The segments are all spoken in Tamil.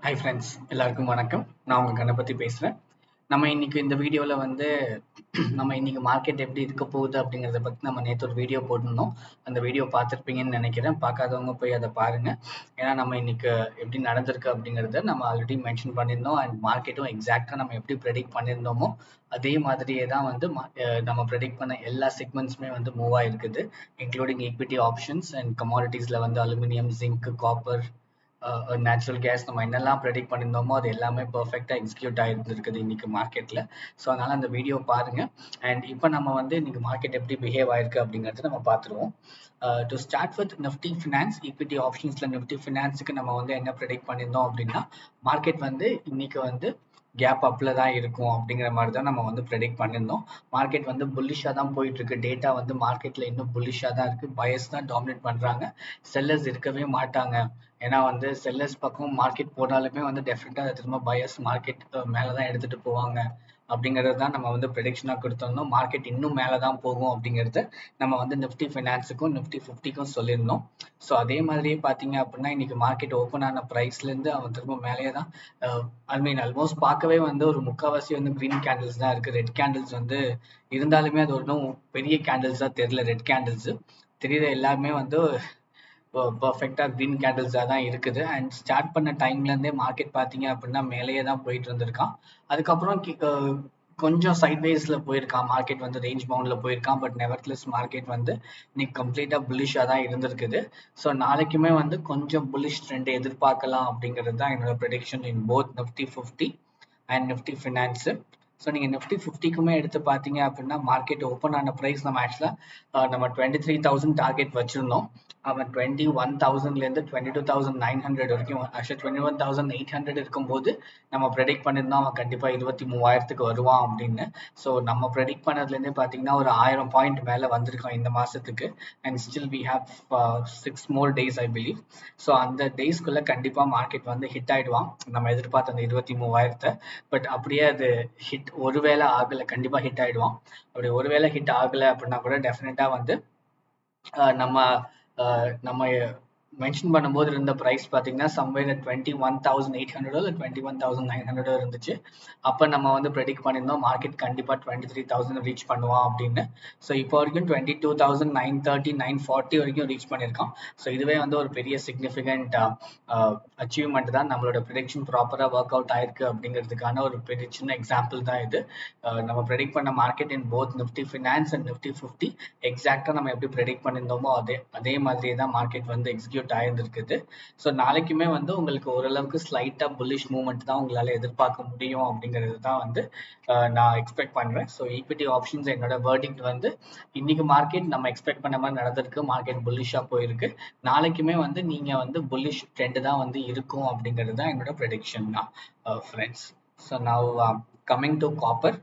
ஹாய் ஃப்ரெண்ட்ஸ், எல்லாருக்கும் வணக்கம். நான் உங்கள் கணபதி பேசுகிறேன். நம்ம இன்னைக்கு இந்த வீடியோவில் நம்ம இன்னைக்கு மார்க்கெட் எப்படி இருக்க போகுது அப்படிங்கிறத பற்றி நம்ம நேற்று ஒரு வீடியோ போட்டிருந்தோம். அந்த வீடியோ பார்த்துருப்பீங்கன்னு நினைக்கிறேன். பார்க்காதவங்க போய் அதை பாருங்கள். ஏன்னா நம்ம இன்னைக்கு எப்படி நடந்திருக்கு அப்படிங்கிறத நம்ம ஆல்ரெடி மென்ஷன் பண்ணியிருந்தோம். அண்ட் மார்க்கெட்டும் எக்ஸாக்டாக நம்ம எப்படி ப்ரெடிக்ட் பண்ணியிருந்தோமோ அதே மாதிரியே தான் நம்ம ப்ரெடிக்ட் பண்ண எல்லா செக்மெண்ட்ஸுமே மூவ் ஆகிருக்குது, இன்க்ளூடிங் ஈக்விட்டி ஆப்ஷன்ஸ் அண்ட் கமாடிட்டிஸில் aluminium, zinc, copper, natural gas. நம்ம என்னெல்லாம் ப்ரெடிக்ட் பண்ணியிருந்தோமோ அது எல்லாமே பர்ஃபெக்டாக எக்ஸிக்யூட் ஆகிருந்துருக்குது இன்னைக்கு மார்க்கெட்டில். ஸோ அதனால் அந்த வீடியோ பாருங்கள். அண்ட் இப்போ நம்ம இன்னைக்கு மார்க்கெட் எப்படி பிஹேவ் ஆயிருக்கு அப்படிங்கிறத நம்ம பார்த்துருவோம். To start with Nifty finance, equity ஆப்ஷன்ஸில் நிஃப்டி ஃபினான்ஸுக்கு நம்ம என்ன ப்ரெடிக்ட் பண்ணியிருந்தோம் அப்படின்னா, மார்க்கெட் இன்னைக்கு கேப் அப்ல தான் இருக்கும் அப்படிங்கிற மாதிரி தான் நம்ம ப்ரெடிக்ட் பண்ணியிருந்தோம். மார்க்கெட் புல்லிஷாக தான் போயிட்டு இருக்கு. டேட்டா மார்க்கெட்ல இன்னும் புல்லிஷாக தான் இருக்கு. பயர்ஸ் தான் டாமினேட் பண்றாங்க, செல்லர்ஸ் இருக்கவே மாட்டாங்க. ஏன்னா செல்லர்ஸ் பக்கம் மார்க்கெட் போனாலுமே டெஃபினட்டா திரும்ப பயர்ஸ் மார்க்கெட் மேலே தான் எடுத்துட்டு போவாங்க அப்படிங்கிறது தான் நம்ம ப்ரெடிக்ஷனாக கொடுத்திருந்தோம். மார்க்கெட் இன்னும் மேலே தான் போகும் அப்படிங்கிறத நம்ம நிஃப்டி ஃபினான்ஸுக்கும் நிஃப்டி 50க்கும் சொல்லியிருந்தோம். ஸோ அதே மாதிரியே பார்த்தீங்க அப்படின்னா இன்னைக்கு மார்க்கெட் ஓப்பன் ஆன ப்ரைஸ்லேருந்து அவன் திரும்ப மேலேயே தான், ஐ மீன் ஆல்மோஸ்ட் பார்க்கவே ஒரு முக்கால்வாசி க்ரீன் கேண்டில்ஸ் தான் இருக்குது. ரெட் கேண்டில்ஸ் இருந்தாலுமே அது ஒன்றும் பெரிய கேண்டில்ஸ் தான் தெரியல. ரெட் கேண்டில்ஸ் தெரியுற எல்லாருமே பர்ஃபெக்டாக க்ரீன் கேண்டில்ஸாக தான் இருக்குது. அண்ட் ஸ்டார்ட் பண்ண டைம்லேருந்தே மார்க்கெட் பார்த்தீங்க அப்படின்னா மேலேயே தான் போயிட்டு இருந்திருக்கான். அதுக்கப்புறம் கொஞ்சம் சைட்வேஸில் போயிருக்கான். மார்க்கெட் ரேஞ்ச் பவுண்டில் போயிருக்கான். பட் நெவர்த்லெஸ் மார்க்கெட் இன்னைக்கு கம்ப்ளீட்டாக புல்லிஷாக தான் இருந்திருக்குது. ஸோ நாளைக்குமே கொஞ்சம் புல்லிஷ் ட்ரெண்ட் எதிர்பார்க்கலாம் அப்படிங்கிறது தான் என்னோட prediction in both Nifty 50 and Nifty finance. So நீங்கள் நிஃப்டி 50க்குமே எடுத்து பார்த்தீங்க அப்படின்னா மார்க்கெட் ஓப்பன் ஆன ப்ரைஸ் நம்ம ஆக்சுவலாக நம்ம 23,000 டார்கெட் வச்சுருந்தோம். அவன் 21,000லேருந்து 22,900 வரைக்கும், ஆக்சுவலாக 21,800 இருக்கும்போது நம்ம ப்ரெடிக்ட் பண்ணியிருந்தோம் அவன் கண்டிப்பாக 23,000க்கு வருவான் அப்படின்னு. ஸோ நம்ம ப்ரெடிக்ட் பண்ணதுலேருந்தே பார்த்தீங்கன்னா ஒரு 1000 பாயிண்ட் மேலே வந்திருக்கோம் இந்த மாதத்துக்கு. And still we have 6 more days I believe. So அந்த டேஸ்க்குள்ளே கண்டிப்பாக மார்க்கெட் ஹிட் ஆகிடுவான் நம்ம எதிர்பார்த்த அந்த 23,000. பட் அப்படியே அது ஒருவேளை ஆகலை, கண்டிப்பாக ஹிட் ஆகிடுவான். அப்படி ஒருவேளை ஹிட் ஆகலை அப்படின்னா கூட டெஃபினட்டாக நம்ம நம்ம மென்ஷன் பண்ணும்போது இருந்த ப்ரைஸ் பார்த்தீங்கன்னா சம்வேர் 21,800 இல்லை 21,900 இருந்துச்சு. அப்போ நம்ம ப்ரெடிக்ட் பண்ணியிருந்தோம் மார்க்கெட் கண்டிப்பாக 23,000 ரீச் பண்ணுவான் அப்படின்னு. ஸோ இப்போ வரைக்கும் 22,930, 940 வரைக்கும் ரீச் பண்ணியிருக்கான். ஸோ இதுவே ஒரு பெரிய சிக்னிஃபிகண்ட் அச்சீவ்மெண்ட் தான். நம்மளோட ப்ரெடிக்ஷன் ப்ராப்பராக ஒர்க் அவுட் ஆயிருக்கு அப்படிங்கிறதுக்கான ஒரு பெரிய சின்ன எக்ஸாம்பிள் தான் இது. நம்ம ப்ரெடிக்ட் பண்ண market in both Nifty finance and Nifty 50 எக்ஸாக்டாக நம்ம எப்படி ப்ரெடிக்ட் பண்ணியிருந்தோமோ அதே மாதிரியே தான் மார்க்கெட் எக்ஸிக்யூட் ஆயிருந்திருக்குது. ஸோ நாளைக்குமே உங்களுக்கு ஓரளவுக்கு ஸ்லைட்டாக புல்லிஷ் மூவ்மெண்ட் தான் உங்களால் எதிர்பார்க்க முடியும் அப்படிங்கிறது தான் நான் எக்ஸ்பெக்ட் பண்ணுறேன். ஸோ ஈக்விட்டி ஆப்ஷன்ஸ் என்னோட வேர்டிக்ட் இன்னைக்கு மார்க்கெட் நம்ம எக்ஸ்பெக்ட் பண்ண மாதிரி நடந்திருக்கு. மார்க்கெட் புல்லிஷாக போயிருக்கு. நாளைக்குமே நீங்கள் புல்லிஷ் ட்ரெண்ட் தான் இருக்கும் அப்படிங்கிறது தான் என்னோட ப்ரெடிக்ஷன் தான் friends. So now coming to copper.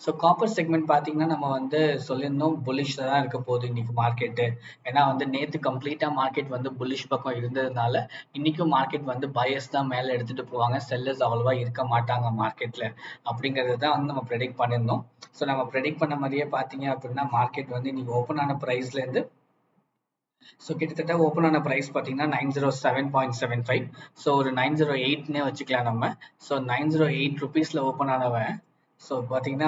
So copper segment பார்த்தீங்கன்னா நம்ம சொல்லியிருந்தோம் புல்லிஷ் தான் இருக்க போகுது இன்னைக்கு மார்க்கெட்டு. ஏன்னா நேற்று கம்ப்ளீட்டாக மார்க்கெட் புல்லிஷ் பக்கம் இருந்ததுனால இன்னைக்கும் மார்க்கெட் பயர்ஸ் தான் மேலே எடுத்துகிட்டு போவாங்க, செல்லர்ஸ் அவ்வளோவா இருக்க மாட்டாங்க மார்க்கெட்டில் அப்படிங்கிறது தான் நம்ம ப்ரெடிக்ட் பண்ணியிருந்தோம். ஸோ நம்ம ப்ரெடிக்ட் பண்ண மாதிரியே பார்த்தீங்க அப்படின்னா மார்க்கெட் இன்னைக்கு ஓப்பன் ஆன ப்ரைஸ்லேருந்து, ஸோ கிட்டத்தட்ட ஓப்பன் ஆன ப்ரைஸ் பார்த்தீங்கன்னா 907.75. ஸோ ஒரு 908னே வச்சுக்கலாம் நம்ம. ஸோ 908 ருபீஸில் ஓப்பன் ஆனவன் ஸோ பார்த்தீங்கன்னா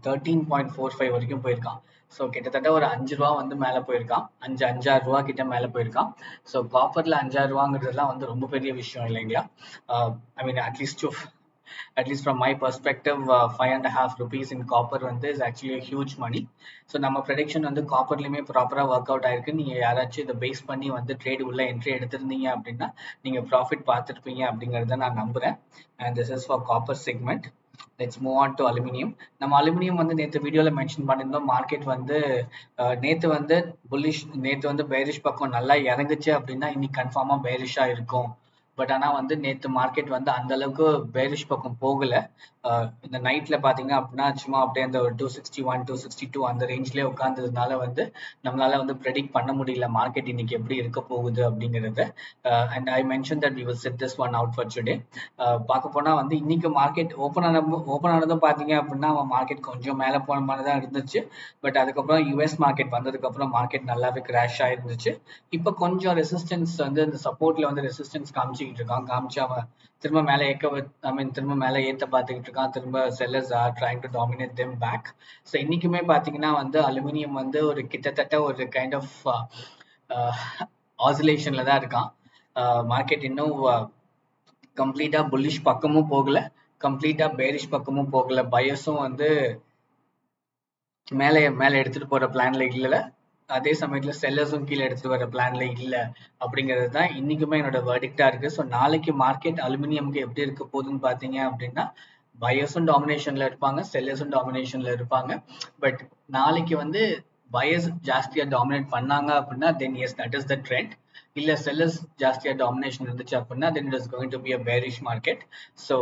13.45 வரைக்கும் போயிருக்கான். ஸோ கிட்டத்தட்ட ஒரு 5 ரூபா மேலே போயிருக்கான். 5-6 ரூபா கிட்ட மேலே போயிருக்கான். ஸோ காப்பரில் 5-6 ரூபாங்கிறதுலாம் ரொம்ப பெரிய விஷயம் இல்லைங்களா? ஐ மீன் at least from my perspective, 5.5 rupees in copper is actually a huge money. So நம்ம ப்ரெடிக்ஷன் காப்பர்லையுமே ப்ராப்பராக ஒர்க் அவுட் ஆயிருக்கு. நீங்கள் யாராச்சும் இதை பேஸ் பண்ணி ட்ரேட் உள்ள என்ட்ரி எடுத்திருந்தீங்க அப்படின்னா நீங்கள் ப்ராஃபிட் பார்த்துருப்பீங்க அப்படிங்கிறத நான் நம்புகிறேன். And this is for copper segment. Let's move on to aluminium. நம்ம அலுமினியம் நேற்று வீடியோவில் மென்ஷன் பண்ணியிருந்தோம் மார்க்கெட் நேற்று புல்லிஷ், நேற்று பேரிஷ் பக்கம் நல்லா இறங்குச்சு அப்படின்னா இன்னைக்கு கன்ஃபார்மாக பேரிஷாக இருக்கும். பட் ஆனால் நேற்று மார்க்கெட் அந்த அளவுக்கு பேரிஷ் பக்கம் போகலை. இந்த நைட்டில் பார்த்தீங்க அப்படின்னா சும்மா அப்படியே அந்த 261, 262 அந்த ரேஞ்ச்லேயே உட்காந்துருந்தனால நம்மளால ப்ரெடிக்ட் பண்ண முடியல மார்க்கெட் இன்னைக்கு எப்படி இருக்க போகுது அப்படிங்கிறது. And I mention that we will set this one out for today. பார்க்க போனால் இன்னைக்கு மார்க்கெட் ஓப்பன் ஆனதும் பார்த்தீங்க அப்படின்னா மார்க்கெட் கொஞ்சம் மேலே போன மாதிரி தான் இருந்துச்சு. பட் அதுக்கப்புறம் யூஎஸ் மார்க்கெட் வந்ததுக்கப்புறம் மார்க்கெட் நல்லாவே கிராஷ் ஆயிருந்துச்சு. இப்போ கொஞ்சம் ரெசிஸ்டன்ஸ் இந்த சப்போர்ட்ல ரெசிஸ்டன்ஸ் காமிச்சு காமிச்சிக்கிட்டு இருக்கான். காமிச்சு அவன் திரும்ப மேலே திரும்ப மேலே ஏற்ற பார்த்துக்கிட்டு இருக்கான். திரும்ப sellers are trying to dominate them back. So இன்னைக்குமே பார்த்தீங்கன்னா வந்து அலுமினியம் வந்து ஒரு கிட்டத்தட்ட ஒரு கைண்ட் ஆஃப் ஆசிலேஷன்ல தான் இருக்கான். மார்க்கெட் இன்னும் கம்ப்ளீட்டா புல்லிஷ் பக்கமும் போகல, கம்ப்ளீட்டா பேரிஷ் பக்கமும் போகல. பயஸும் வந்து மேலே மேலே எடுத்துட்டு போற பிளான்ல இல்ல, அதே சமயத்துல செல்லர்ஸும் கீழே எடுத்துட்டு வர பிளான்ல இல்ல அப்படிங்கிறது தான் இன்னைக்குமே என்னோட வெர்டிக்டா இருக்கு. ஸோ நாளைக்கு மார்க்கெட் அலுமினியம்க்கு எப்படி இருக்க போகுதுன்னு பாத்தீங்க அப்படின்னா பயர்ஸும் டாமினேஷன்ல இருப்பாங்க, செல்லர்ஸும் டாமினேஷன்ல இருப்பாங்க. பட் நாளைக்கு வந்து பயர்ஸ் ஜாஸ்தியா டாமினேட் பண்ணாங்க அப்படின்னா then yes that is the trend. இல்ல செல்லர்ஸ் ஜாஸ்தியா டாமினேஷன் இருந்துச்சு அப்படின்னா then it is going to be a bearish market. So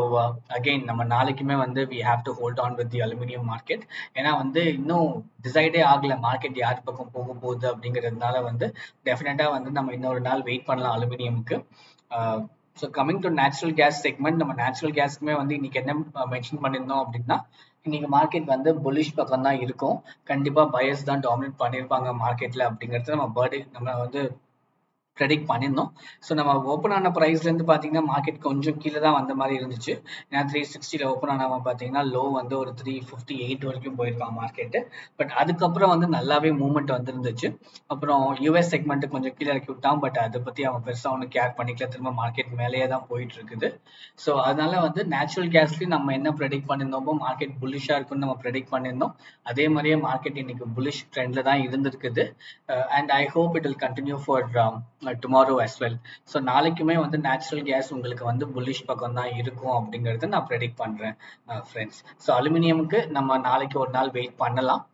again நம்ம நாளைக்குமே வந்து we have to hold on with the aluminium market. ஏன்னா வந்து இன்னும் டிசைடே ஆகல மார்க்கெட் யார் பக்கம் போக போகுது அப்படிங்கிறதுனால வந்து டெஃபினட்டா வந்து நம்ம இன்னொரு நாள் வெயிட் பண்ணலாம் அலுமினியமுக்கு. So coming to natural gas segment, நம்ம நேச்சுரல் கேஸ்க்குமே வந்து இன்னைக்கு என்ன மென்ஷன் பண்ணியிருந்தோம் அப்படின்னா இன்னைக்கு மார்க்கெட் வந்து புல்லிஷ் பக்கம் தான் இருக்கும். கண்டிப்பா பயர்ஸ் தான் டாமினேட் பண்ணியிருப்பாங்க மார்க்கெட்ல அப்படிங்கிறது நம்ம வந்து ப்ரெடிக்ட் பண்ணியிருந்தோம். ஸோ நம்ம ஓப்பன் ஆன ப்ரைஸ்லேருந்து பார்த்தீங்கன்னா மார்க்கெட் கொஞ்சம் கீழே தான் வந்த மாதிரி இருந்துச்சு. ஏன்னா 360 ஓப்பன் ஆனவன் பார்த்தீங்கன்னா லோ வந்து ஒரு 358 வரைக்கும் போயிருக்கான் மார்க்கெட்டு. பட் அதுக்கப்புறம் வந்து நல்லாவே மூவ்மெண்ட் வந்துருந்துச்சு. அப்புறம் யூஎஸ் செக்மெண்ட் கொஞ்சம் கீழே இறக்கி விட்டான். பட் அதை பற்றி அவன் பெருசாக ஒன்றும் கேர் பண்ணிக்கல, திரும்ப மார்க்கெட் மேலேயே தான் போயிட்டு இருக்குது. ஸோ அதனால வந்து நேச்சுரல் கேஸ்லேயும் நம்ம என்ன ப்ரெடிக்ட் பண்ணியிருந்தோமோ மார்க்கெட் புல்லிஷாக இருக்குன்னு நம்ம ப்ரெடிக்ட் பண்ணியிருந்தோம். அதே மாதிரியே மார்க்கெட் இன்னைக்கு புல்லிஷ் ட்ரெண்ட்ல தான் இருந்திருக்குது. And I hope it will continue for tomorrow as well. So நாளைக்குமே வந்து நேச்சுரல் கேஸ் உங்களுக்கு வந்து புல்லிஷ் பக்கம் தான் இருக்கும் அப்படிங்கறத நான் ப்ரெடிக்ட் பண்றேன் ஃப்ரெண்ட்ஸ். ஸோ அலுமினியமுக்கு நம்ம நாளைக்கு ஒரு நாள் வெயிட் பண்ணலாம்.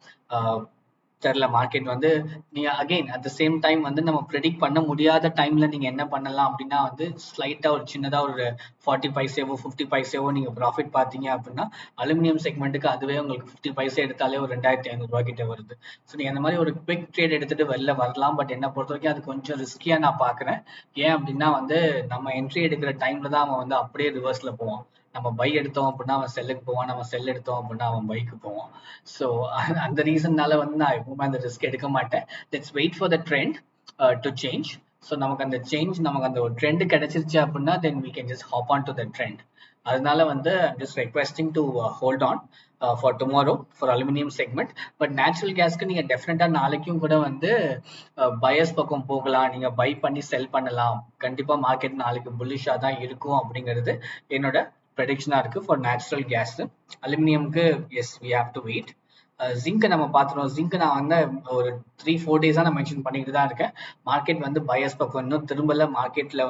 தெரியல மார்க்கெட் வந்து நீங்க again at the same time வந்து நம்ம ப்ரெடிக்ட் பண்ண முடியாத டைம்ல நீங்க என்ன பண்ணலாம் அப்படின்னா வந்து ஸ்லைட்டா ஒரு சின்னதா ஒரு 40 பைசேவோ 50 பைசேவோ நீங்க ப்ராஃபிட் பாத்தீங்க அப்படின்னா அலுமினியம் செக்மெண்ட்டுக்கு அதுவே உங்களுக்கு 50 பைசே எடுத்தாலே ஒரு 2500 ரூபாய் கிட்ட வருது. ஸோ நீங்க அந்த மாதிரி ஒரு குவிக் ட்ரேட் எடுத்துட்டு வெளில வரலாம். பட் என்ன பொறுத்த வரைக்கும் அது கொஞ்சம் ரிஸ்கியா நான் பாக்குறேன். ஏன் அப்படின்னா வந்து நம்ம என்ட்ரி எடுக்கிற டைம்ல தான் அவன் வந்து அப்படியே ரிவர்ஸ்ல போவான். நம்ம பை எடுத்தோம் அப்படின்னா அவன் செல்லுக்கு போவான், நம்ம செல் எடுத்தோம் அப்படின்னா அவன் பைக்கு போவான். ஸோ அந்த ரீசன்னால வந்து நான் எப்பவுமே அந்த ரிஸ்க் எடுக்க மாட்டேன். Let's wait for the trend to change. So நமக்கு அந்த சேஞ்ச் நமக்கு அந்த ஒரு ட்ரெண்ட் கிடைச்சிருச்சு அப்படின்னா then we can just hop on to the trend. அதனால வந்து just requesting to hold on for tomorrow for aluminium segment. But natural கேஸ்க்கு நீங்க டெஃபினட்டா நாளைக்கும் கூட வந்து பயர்ஸ் பக்கம் போகலாம், நீங்க பை பண்ணி செல் பண்ணலாம். கண்டிப்பா மார்க்கெட் நாளைக்கு புல்லிஷா தான் இருக்கும் அப்படிங்கிறது என்னோட ப்ரெடிக்ஷனா இருக்கு ஃபார் நேச்சுரல் கேஸ். அலுமினியம்க்கு yes we have to wait. Zinc நம்ம பார்த்துருவோம். ஜிங்க் நான் வந்து ஒரு 3-4 டேஸா நான் மென்ஷன் பண்ணிட்டு தான் இருக்கேன். மார்க்கெட் வந்து பயர்ஸ் பக்கம் இன்னும் திரும்பல. மார்க்கெட்ல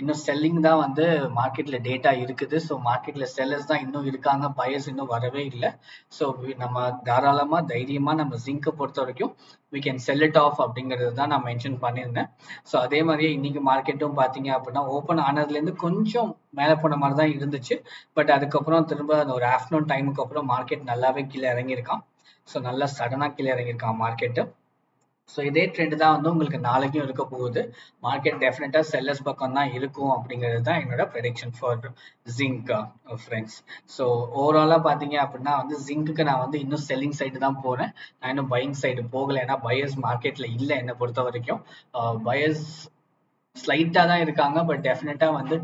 இன்னும் செல்லிங் தான் வந்து மார்க்கெட்ல டேட்டா இருக்குது. ஸோ மார்க்கெட்ல செல்லர்ஸ் தான் இன்னும் இருக்காங்க, பயர்ஸ் இன்னும் வரவே இல்லை. ஸோ நம்ம தாராளமா தைரியமா நம்ம ஜிங்கை பொறுத்த வரைக்கும் we can sell it off அப்படிங்கிறது தான் நான் மென்ஷன் பண்ணியிருந்தேன். ஸோ அதே மாதிரியே இன்னைக்கு மார்க்கெட்டும் பார்த்தீங்க அப்படின்னா ஓப்பன் ஆனதுலேருந்து கொஞ்சம் மேலே போன மாதிரி தான் இருந்துச்சு. பட் அதுக்கப்புறம் திரும்ப அந்த ஒரு ஆஃப்டர்நூன் டைமுக்கு அப்புறம் மார்க்கெட் நல்லாவே கீழே இறங்கியிருக்கான். ஸோ நல்லா சடனாக கீழே இறங்கியிருக்கான் மார்க்கெட்டு. ஸோ இதே ட்ரெண்ட் தான் வந்து உங்களுக்கு நாளைக்கும் இருக்க போகுது. மார்க்கெட் டெஃபினட்டா செல்லர்ஸ் பக்கம் தான் இருக்கும் அப்படிங்கிறது தான் என்னோட prediction for zinc friends. So ஓவராலாக பார்த்தீங்க அப்படின்னா வந்து ஜிங்க்கு நான் வந்து இன்னும் செல்லிங் சைடு தான் போகிறேன். நான் இன்னும் பையிங் சைடு போகலை. ஏன்னா பயர்ஸ் மார்க்கெட்ல இல்லை என்னை பொறுத்த வரைக்கும். பயர்ஸ் ஸ்லைட்டா தான் இருக்காங்க. பட் டெஃபினட்டா வந்து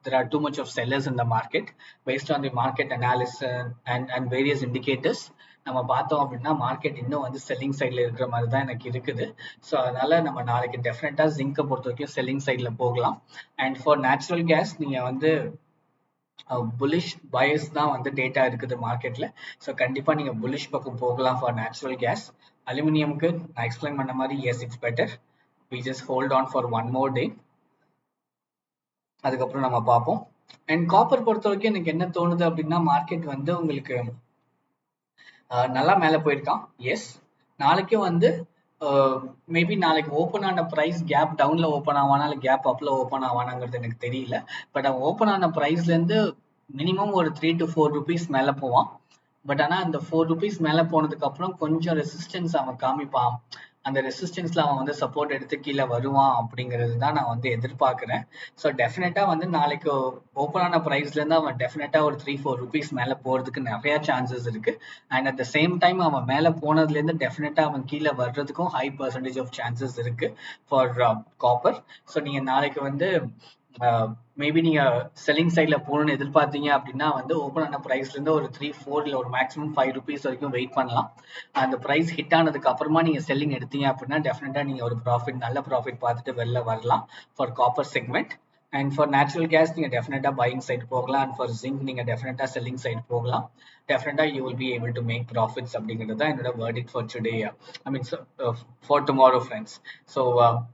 there are too much of sellers in the market based on the market analysis and various indicators. நம்ம பார்த்தோம் அப்படின்னா மார்க்கெட் இன்னும் வந்து செல்லிங் சைட்ல இருக்கிற மாதிரி தான் எனக்கு இருக்குது. ஸோ அதனால நம்ம நாளைக்கு டெஃபினட்டா ஜிங்கை பொறுத்த வரைக்கும் செல்லிங் சைட்ல போகலாம். அண்ட் ஃபார் நேச்சுரல் கேஸ் நீங்க வந்து புல்லிஷ் பயர்ஸ் தான் வந்து டேட்டா இருக்குது மார்க்கெட்ல. ஸோ கண்டிப்பா நீங்க புல்லிஷ் பக்கம் போகலாம் ஃபார் நேச்சுரல் கேஸ். அலுமினியம்க்கு நான் எக்ஸ்பிளைன் பண்ண மாதிரி S it's better. we just hold on for one more day. அதுக்கப்புறம் நம்ம பார்ப்போம். அண்ட் காப்பர் பொறுத்த வரைக்கும் எனக்கு என்ன தோணுது அப்படின்னா மார்க்கெட் வந்து உங்களுக்கு நல்லா மேலே போயிருக்கான். எஸ் நாளைக்கும் வந்து மேபி நாளைக்கு ஓப்பன் ஆன ப்ரைஸ் கேப் டவுன்ல ஓப்பன் ஆவானா இல்லை கேப் அப்ல ஓப்பன் ஆவானாங்கிறது எனக்கு தெரியல. பட் அவன் ஓப்பன் ஆன ப்ரைஸ்லேருந்து மினிமம் ஒரு 3 to 4 rupees மேலே போவான். பட் ஆனால் அந்த 4 rupees மேலே போனதுக்கு அப்புறம் கொஞ்சம் ரெசிஸ்டன்ஸ் அவன் காமிப்பான். அந்த ரெசிஸ்டன்ஸ்ல அவன் வந்து சப்போர்ட் எடுத்து கீழே வருவான் அப்படிங்கிறது தான் நான் வந்து எதிர்பார்க்கிறேன். ஸோ டெஃபினட்டா வந்து நாளைக்கு ஓப்பன் ஆன ப்ரைஸ்ல இருந்து அவன் டெஃபினட்டா ஒரு 3-4 rupees மேல போறதுக்கு நிறைய சான்சஸ் இருக்கு. And at the same time அவன் மேல போனதுல இருந்து டெஃபினட்டா அவன் கீழே வர்றதுக்கும் ஹை பர்சன்டேஜ் ஆஃப் சான்சஸ் இருக்கு ஃபார் காப்பர். ஸோ நீங்க நாளைக்கு வந்து மேபி நீங்க செல்லிங் சைட்ல போகணும்னு எதிர்பார்த்தீங்க அப்படின்னா வந்து ஓப்பன் ஆன பிரைஸ்ல இருந்து ஒரு 3-4 இல்ல ஒரு மேக்ஸிமம் 5 ருபீஸ் வரைக்கும் வெயிட் பண்ணலாம். அந்த பிரைஸ் ஹிட் ஆனதுக்கு அப்புறமா நீங்க செல்லிங் எடுத்தீங்க அப்படின்னா டெஃபினட்டா நீங்க ஒரு ப்ராஃபிட் நல்ல ப்ராஃபிட் பார்த்துட்டு வெளில வரலாம் for copper segment. And for natural gas நீங்க டெஃபினட்டா பையிங் சைடு போகலாம். அண்ட் ஃபார் ஜிங்க் நீங்க டெஃபினட்டா செல்லிங் சைடு போகலாம். Definitely you will be able to make profits அப்படிங்கிறது தான் என்னோட verdict for today. I mean for tomorrow friends. So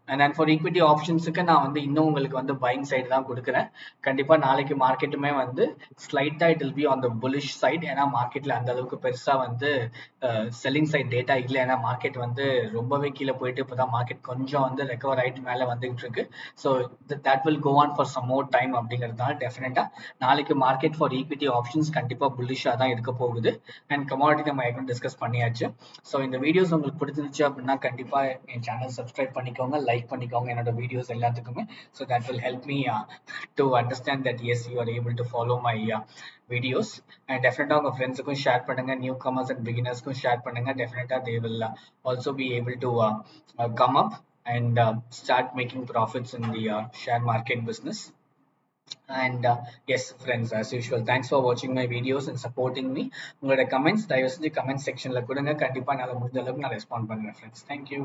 and then for equity ஆப்ஷன்ஸுக்கு நான் வந்து இன்னும் உங்களுக்கு வந்து பையிங் சைடு தான் கொடுக்குறேன். கண்டிப்பாக நாளைக்கு மார்க்கெட்டுமே வந்து ஸ்லைட்டாக it will be on the bullish side. ஏன்னா மார்க்கெட்டில் அந்த அளவுக்கு பெருசாக வந்து செல்லிங் சைட் டேட்டா இல்லை. ஏன்னா மார்க்கெட் வந்து ரொம்பவே கீழே போயிட்டு இப்போ தான் மார்க்கெட் கொஞ்சம் வந்து ரெக்கவர் ஆகிட்டு மேலே வந்துகிட்டு இருக்கு. So that will go on for some more time அப்படிங்கிறதுனால டெஃபினட்டாக நாளைக்கு மார்க்கெட் ஃபார் ஈக்விட்டி ஆப்ஷன்ஸ் கண்டிப்பாக புல்லிஷாக தான் இருக்க போகுது. அண்ட் கமாடிட்டி நம்ம ஏற்கனவே டிஸ்கஸ் பண்ணியாச்சு. ஸோ இந்த வீடியோஸ் உங்களுக்கு பிடிச்சிருந்துச்சு அப்படின்னா கண்டிப்பாக என் சேனல் சப்ஸ்கிரைப் பண்ணிக்கோங்க, லைக் பண்ணிக்கோங்க என்னோட வீடியோஸ் எல்லாத்துக்குமே. So that will help me to understand that as you are able to follow my videos. And டெஃபினட்டாக உங்கள் ஃப்ரெண்ட்ஸுக்கும் ஷேர் பண்ணுங்க, நியூ கமர்ஸ் அண்ட் பிகினர்ஸ்க்கும் ஷேர் பண்ணுங்க. டெஃபினட்டாக they will also be able to come up and start making profits in the share market business. And yes friends, as usual, thanks for watching my videos and supporting me. உங்களோட கமெண்ட்ஸ் தயவு செஞ்சு கமெண்ட் செக்ஷன்ல கொடுங்க. கண்டிப்பா நான் முடிஞ்ச அளவுக்கு நான் ரெஸ்பாண்ட் பண்ணுறேன் friends. Thank you.